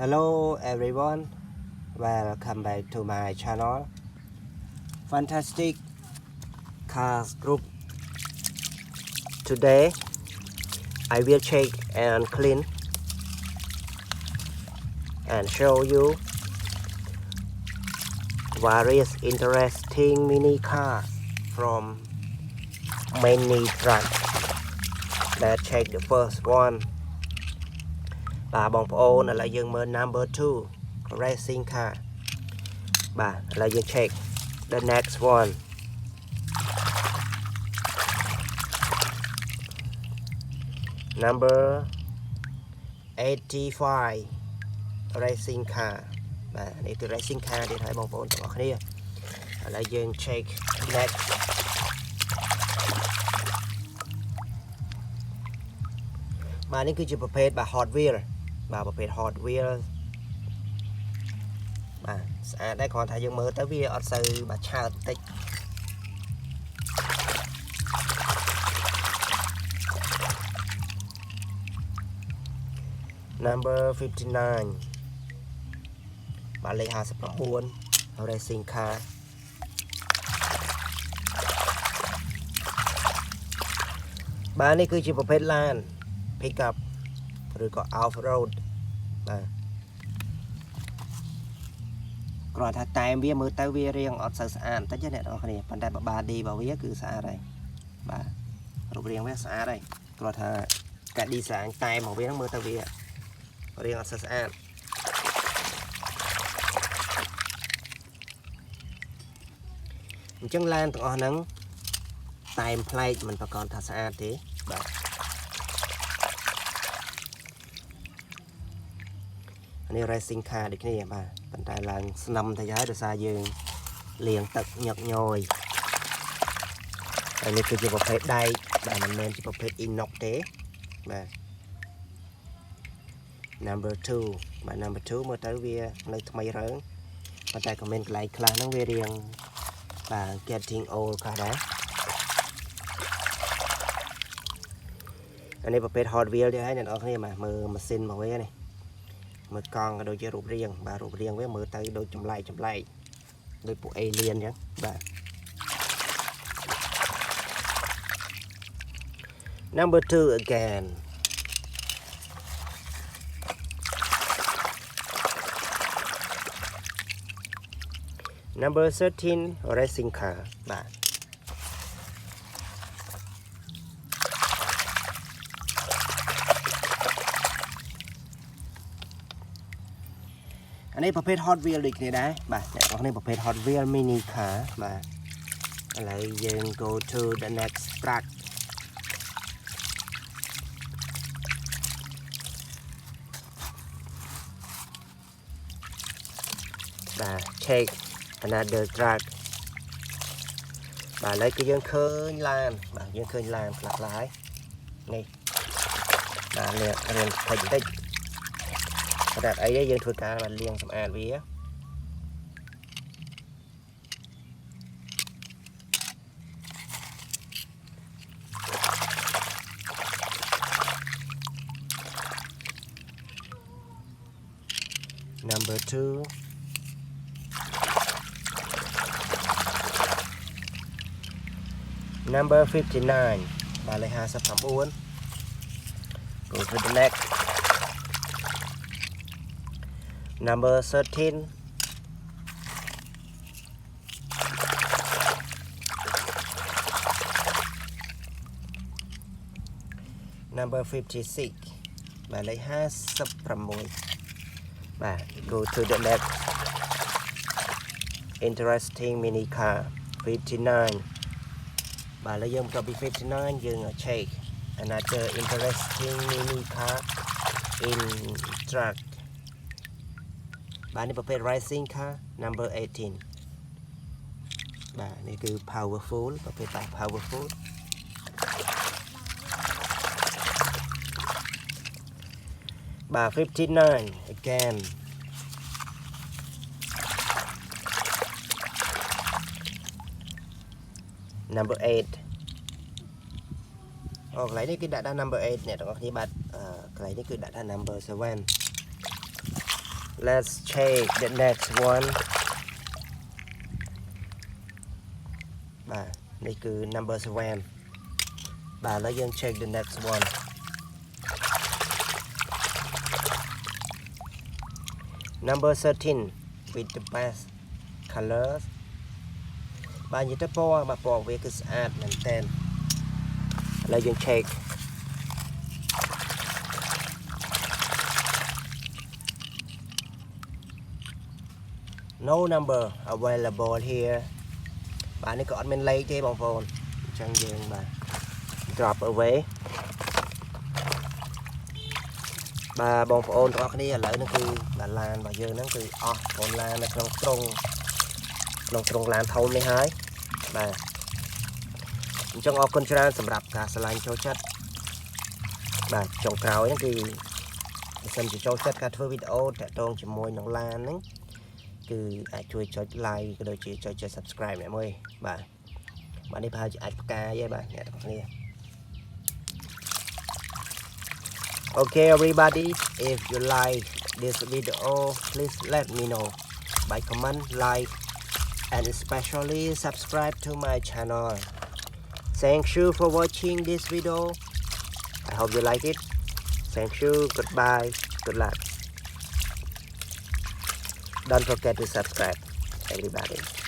Hello everyone, welcome back to my channel. Fantastic Cars Group. Today I will check and clean and show you various interesting mini cars from many trucks. Let's check the first one. បាទបងប្អូនឥឡូវយើងមើល number 2 racing car បាទឥឡូវយើង check the next one number 85 racing car បាទនេះគឺ racing car ទៀតហើយបងប្អូនទាំងអស់គ្នាឥឡូវយើង check next បាទនេះគឺជាប្រភេទបាទ hot wheel បាទប្រភេទ hot wheel បាទស្អាតដែរគ្រាន់តែយើងមើលទៅវាអត់សូវបាទឆើតតិចnumber 59 បាទលេខ59 racing car បាទនេះគឺជាប្រភេទឡាន pick up ឬក៏ off road បាទគ្រាន់តែតែមវាមើលទៅវារៀងអត់សូវស្អាតបន្តិចទេអ្នកនរគ្នាប៉ុន្តែបើ body របស់វាគឺស្អាតហើយបាទរូបរាងវាស្អាតហើយគ្រាន់ថាការ design តែមរបស់វាហ្នឹងមើលទៅវារៀងអត់សូវស្អាតអញ្ចឹងឡានទាំងអស់ហ្នឹងតែមប្លែកមិនប្រកាសថាស្អាតទេបាទនេះ racing car ដូចគ្នាបាទប៉ុន្តែឡើងស្នឹមទៅហើយដោយសារយើងលាងទឹកញឹកញយហើយនេះគឺជាប្រភេទដែកបាទមិនមែនជាប្រភេទ inox ទេបាទ number 2 បាទ number 2 មើលទៅវានៅថ្មីរើងប៉ុន្តែក៏មានកន្លែងខ្លះហ្នឹងវារៀងបាទ getting old ខ្លះដែរអានេះប្រភេទ hot wheel ទៀតហើយអ្នកនរគ្នាបាទមើលម៉ាស៊ីនមកវានេះមើលកង់ក៏ដូចជារូបរាងបាទរូបរាងវាមើលទៅដូចចម្លែកដូចពួក alien អញ្ចឹងបាទ number 2 again number 13 racing car បាទអានេះប្រភេទ hot wheel ដូចគ្នាដែរបាទអ្នកនរគ្នាប្រភេទ hot wheel mini car បាទឥឡូវយើង go to the next track បាទ check another track បាទឥឡូវគឺយើងឃើញឡានបាទយើងឃើញឡានខ្លះៗហើយនេះបាទលាងរៀនតិចបន្តិចតែអីទេយើងធ្វើការបានលាងសម្អាតវា number 2 number 59 បាទលេខ59 go to the next number 13 number 56 បាទលេខ56បាទ go to the next interesting mini car 59 បាទឥឡូវយើងបន្ទាប់ពី 59 យើង check another interesting mini car in truck បាទនេះប្រភេទ racing car number 18 បាទនេះគឺ powerful ប្រភេទ powerful បាទ 59 again number 8 កន្លែងនេះគឺដាក់ថា number 8 អ្នកទាំងអស់គ្នាបាទកន្លែងនេះគឺដាក់ថា number 7 let's check the next one បាទនេះគឺ number 7 បាទឥឡូវយើង check the next one number 13 with the best colors បាទនិយាយទៅពណ៌បាទពណ៌វាគឺស្អាតមែនតើឥឡូវយើង check no number available here បាទនេះក៏អត់មានលេខទេបងប្អូនអញ្ចឹងយើងបាទ drop away បាទបងប្អូនទាំងអស់គ្នាឥឡូវនេះគឺបាទឡានរបស់យើងហ្នឹងគឺអស់កូនឡាននៅក្នុងទ្រុងឡានធំនេះហើយបាទអញ្ចឹងអរគុណច្រើនសម្រាប់ការឆ្លងចូលចិត្តបាទចុងក្រោយហ្នឹងគឺបើសិនជាចូលចិត្តការធ្វើវីដេអូតាក់ទងជាមួយនឹងឡានហ្នឹងគឺអាចជួយចុច like ក៏ដូចជាចុច subscribe អ្នកមួយបាទនេះប្រហែលជាអាចផ្កាយហើយបាទអ្នកទាំងគ្នា Okay everybody, if you like this video, please let me know by comment, like, and especially subscribe to my channel. Thank you for watching this video. I hope you like it. Thank you, goodbye, good luck. Don't forget to subscribe, everybody.